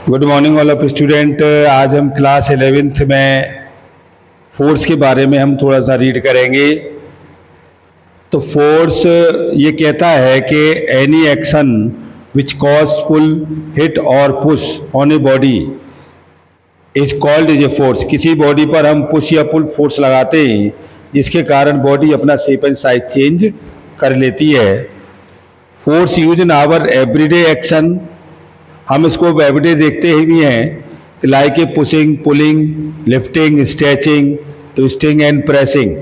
Good morning all of student. आज हम class 11th में फोर्स के बारे में हम थोड़ा सा रीड करेंगे। तो फोर्स ये कहता है कि any action which cause pull it और push on a body is called is a force. किसी बॉडी पर हम पुश या पुल फोर्स लगाते हैं जिसके कारण बॉडी अपना शेप एंड साइज चेंज कर लेती है। Force use in our everyday action, हम इसको एवरीडे देखते ही भी हैं, like a pushing, pulling, lifting, stretching, twisting and pressing.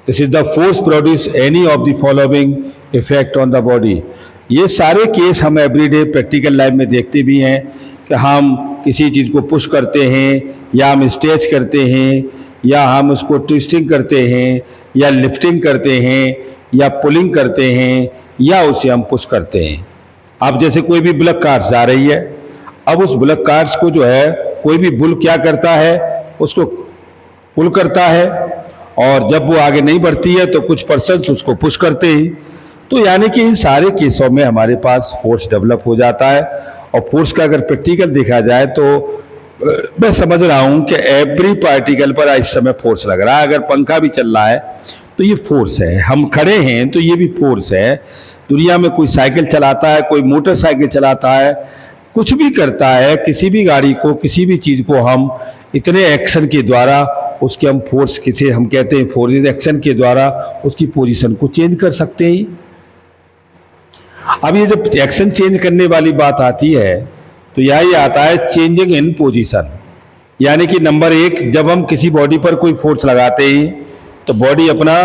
This is the force produce any of the following effect on the body. ये सारे केस हम एवरीडे प्रैक्टिकल लाइफ में देखते भी हैं कि हम किसी चीज़ को पुश करते हैं या हम स्ट्रेच करते हैं या हम उसको ट्विस्टिंग करते हैं या लिफ्टिंग करते हैं या पुलिंग करते हैं या उसे हम पुश करते हैं। अब जैसे कोई भी बुलक कार्स जा रही है, अब उस बुलक कार्स को जो है कोई भी बुल क्या करता है, उसको पुल करता है, और जब वो आगे नहीं बढ़ती है तो कुछ पर्सन्स उसको पुश करते हैं। तो यानी कि इन सारे केसों में हमारे पास फोर्स डेवलप हो जाता है। और फोर्स का अगर प्रैक्टिकल देखा जाए तो मैं समझ रहा हूं कि एवरी पार्टिकल पर इस समय फोर्स लग रहा है। अगर पंखा भी चल रहा है तो ये फोर्स है, हम खड़े हैं तो ये भी फोर्स है। दुनिया में कोई साइकिल चलाता है, कोई मोटरसाइकिल चलाता है, कुछ भी करता है, किसी भी गाड़ी को, किसी भी चीज़ को हम इतने एक्शन के द्वारा उसके हम फोर्स, किसे हम कहते हैं फोर्स, एक्शन के द्वारा उसकी पोजीशन को चेंज कर सकते हैं। अब ये जब एक्शन चेंज करने वाली बात आती है तो यही आता है चेंजिंग इन पोजीशन। यानी कि नंबर एक, जब हम किसी बॉडी पर कोई फोर्स लगाते हैं तो बॉडी अपना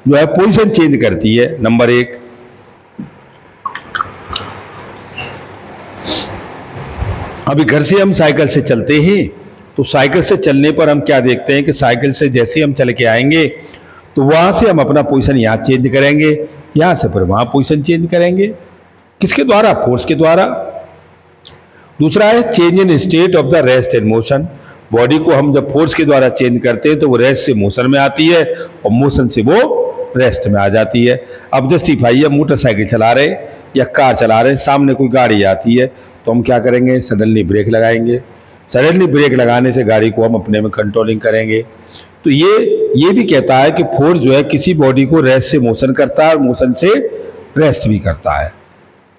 जो है पोजीशन चेंज करती है, नंबर एक। अभी घर से हम साइकिल से चलते हैं तो साइकिल से चलने पर हम क्या देखते हैं कि साइकिल से जैसे हम चल के आएंगे तो वहां से हम अपना पोजीशन यहाँ चेंज करेंगे, यहाँ से फिर वहां पोजीशन चेंज करेंगे। किसके द्वारा? फोर्स के द्वारा। दूसरा है change in state of the rest and motion. Body को हम जब फोर्स के द्वारा चेंज करते हैं तो वो रेस्ट से मोशन में आती है और मोशन से वो रेस्ट में आ जाती है। अब जस्टिफाई है, मोटरसाइकिल चला रहे या कार चला रहे, सामने कोई गाड़ी आती है तो हम क्या करेंगे? सडनली ब्रेक लगाएंगे। सडनली ब्रेक लगाने से गाड़ी को हम अपने में कंट्रोलिंग करेंगे। तो ये भी कहता है कि फोर्स जो है किसी बॉडी को रेस्ट से मोशन करता है और मोशन से रेस्ट भी करता है।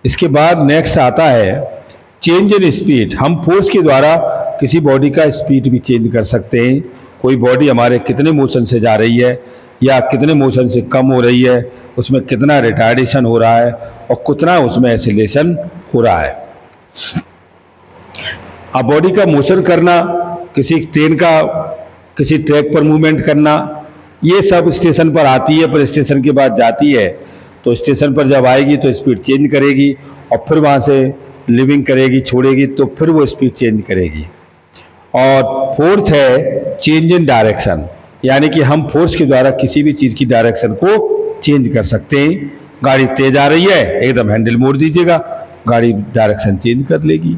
इसके बाद नेक्स्ट आता है चेंज इन स्पीड। हम फोर्स के द्वारा किसी बॉडी का स्पीड भी चेंज कर सकते हैं। कोई बॉडी हमारे कितने मोशन से जा रही है या कितने मोशन से कम हो रही है, उसमें कितना रिटार्डेशन हो रहा है और कितना उसमें एक्सीलरेशन हो रहा है। अब बॉडी का मोशन करना, किसी ट्रेन का किसी ट्रैक पर मूवमेंट करना, ये सब स्टेशन पर आती है, पर स्टेशन के बाद जाती है तो स्टेशन पर जब आएगी तो स्पीड चेंज करेगी और फिर वहाँ से लिविंग करेगी, छोड़ेगी तो फिर वो स्पीड चेंज करेगी। और फोर्थ है चेंज इन डायरेक्शन। यानी कि हम फोर्स के द्वारा किसी भी चीज़ की डायरेक्शन को चेंज कर सकते हैं। गाड़ी तेज आ रही है, एकदम हैंडल मोड़ दीजिएगा, गाड़ी डायरेक्शन चेंज कर लेगी।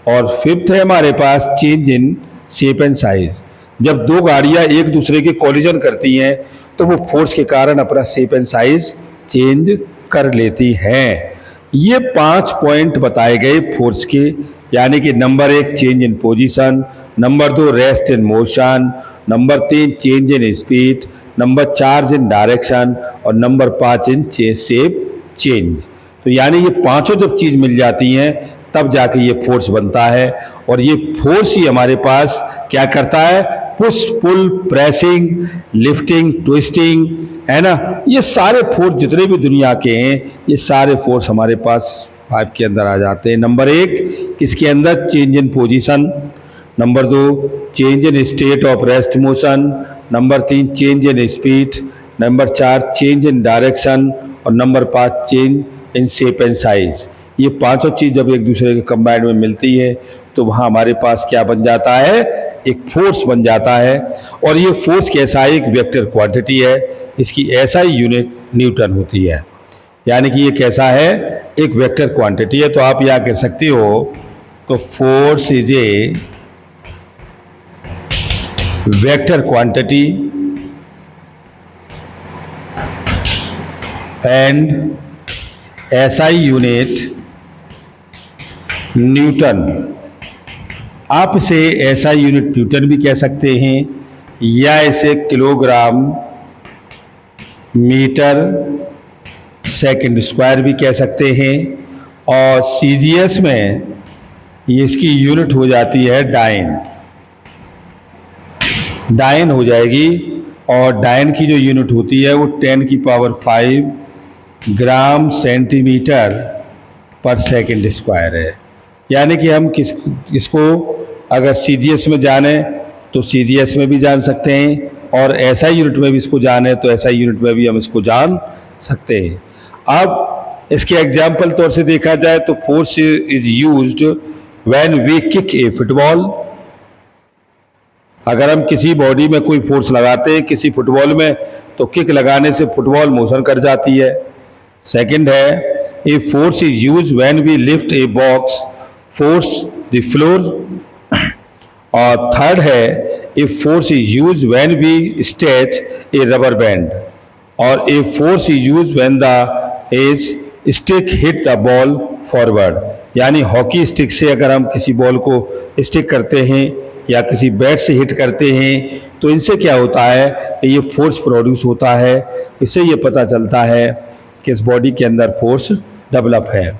और फिफ्थ है हमारे पास change in shape and size. जब दो गाड़ियां एक दूसरे के कॉलिजन करती हैं तो वो फोर्स के कारण अपना शेप एंड साइज चेंज कर लेती हैं। ये 5 पॉइंट बताए गए फोर्स के। यानी कि number 1 change in position, number 2 rest in motion, number 3 change in speed, number 4 in direction और नंबर 5 इन शेप चेंज। तो यानी ये पांचों जब चीज मिल जाती हैं तब जाके ये फोर्स बनता है। और ये फोर्स ही हमारे पास क्या करता है? पुश, पुल, प्रेसिंग, लिफ्टिंग, ट्विस्टिंग, है ना। ये सारे फोर्स जितने भी दुनिया के हैं ये सारे फोर्स हमारे पास 5 के अंदर आ जाते हैं। नंबर 1 किसके अंदर? Change in position, number 2 change in state of rest motion, number 3 change in speed, number 4 change in direction और number 5 change in shape and size. ये पांचों चीज जब एक दूसरे के कंबाइंड में मिलती है तो वहां हमारे पास क्या बन जाता है? एक फोर्स बन जाता है। और ये फोर्स कैसा है? एक वेक्टर क्वांटिटी है। इसकी एसआई यूनिट न्यूटन होती है। यानी कि ये कैसा है? एक वेक्टर क्वांटिटी है। तो आप यह कह सकते हो तो force is a vector quantity and SI unit Newton. आप इसे ऐसा यूनिट न्यूटन भी कह सकते हैं या इसे किलोग्राम मीटर सेकंड स्क्वायर भी कह सकते हैं। और सीजीएस में ये इसकी यूनिट हो जाती है डाइन, डाइन हो जाएगी। और डाइन की जो यूनिट होती है वो 10⁵ ग्राम सेंटीमीटर पर सेकंड स्क्वायर है। यानी कि हम इसको अगर सीजीएस में जाने तो सीजीएस में भी जान सकते हैं, और एसआई यूनिट में भी इसको जाने तो एसआई यूनिट में भी हम इसको जान सकते हैं। अब इसके एग्जाम्पल तौर से देखा जाए तो force is used when we kick a football. अगर हम किसी बॉडी में कोई फोर्स लगाते हैं किसी फुटबॉल में, तो किक लगाने से फुटबॉल मोशन कर जाती है। सेकंड है, a force is used when we lift a box force the floor. और थर्ड है, a force is used when we stretch a rubber band. और a force is used when the stick hit the ball forward. यानी hockey stick से अगर हम किसी ball को stick करते हैं या किसी बैट से हिट करते हैं तो इनसे क्या होता है, ये फोर्स प्रोड्यूस होता है। इससे ये पता चलता है कि इस बॉडी के अंदर फोर्स डेवलप है।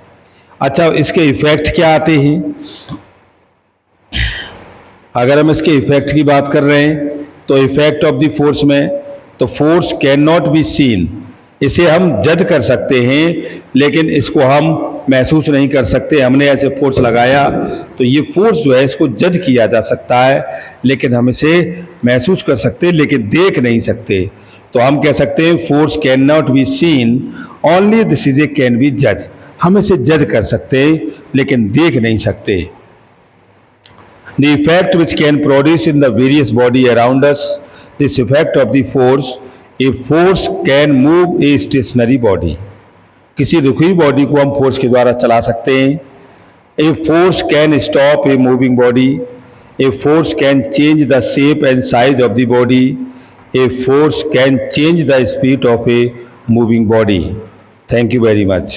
अच्छा, इसके इफेक्ट क्या आते हैं? अगर हम इसके इफेक्ट की बात कर रहे हैं तो इफेक्ट ऑफ द फोर्स में, तो force can not be seen. इसे हम जज कर सकते हैं लेकिन इसको हम महसूस नहीं कर सकते। हमने ऐसे फोर्स लगाया तो ये फोर्स जो है इसको जज किया जा सकता है, लेकिन हम इसे महसूस कर सकते हैं लेकिन देख नहीं सकते। तो हम कह सकते हैं force can not be seen, only this is a can be जज। हम इसे जज कर सकते हैं लेकिन देख नहीं सकते। The effect which can produce in the various body around us, this effect of the force, a force can move a stationary body. किसी रुकी हुई बॉडी को हम फोर्स के द्वारा चला सकते हैं। A force can stop a moving body. A force can change the shape and size of the body. A force can change the speed of a moving body. Thank you very much.